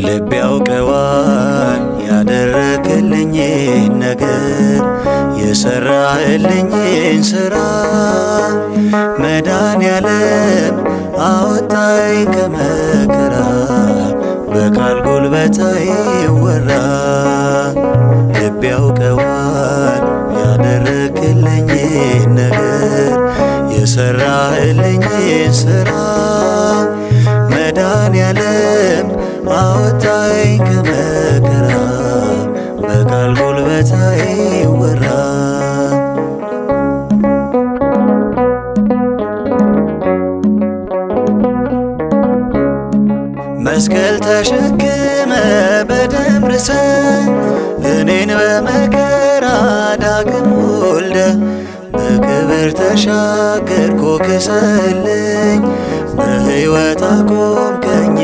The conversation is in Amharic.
ልብ ያውቀዋል ያደረክልኝን ነገር የሰራህልኝን ሥራ። መድኃኔዓለም አወጣኝ ከመከራ በቃል ጉልበት አይወራ። ልብ ያውቀዋል ያደረክልኝን ነገር የሰራህልኝን ሥራ። መድኃኔዓለም አወጣኝ ከመከራ በቃል ጉልበት አይወራ። መስቀል ተሸክመ በደም ርሰ እኔን በመከራ ዳግም ወልደ በክብር ተሻገርኩ ክሰልኝ በሕይወት አቆምከኝ።